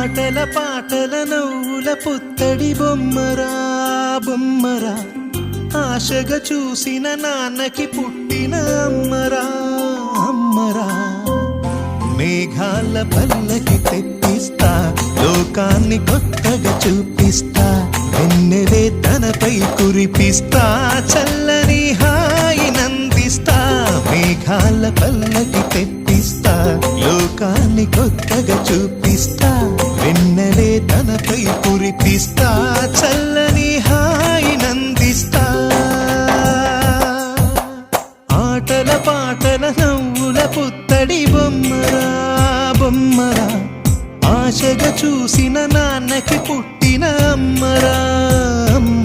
ఆటల పాటల నవ్వుల పుత్తడి బొమ్మరా బొమ్మరా, ఆశగా చూసిన నాన్నకి పుట్టిన అమ్మరా అమ్మరా. మేఘాల పల్లకి తెప్పిస్తా, లోకాన్ని కొత్తగా చూపిస్తా, వెన్నెలే తనపై కురిపిస్తా, చల్లని హాయి నందిస్తా. మేఘాల పల్లకి తెప్పిస్తా, లోకాన్ని కొత్తగా చూపిస్తా, వెన్నెలే తనపై కురిపిస్తా, చల్లని హాయి నందిస్తా. ఆటల పాటల నవ్వుల పుత్తడి బొమ్మరా బొమ్మరా, ఆశగా చూసిన నాన్నకి పుట్టిన అమ్మరా అమ్మ.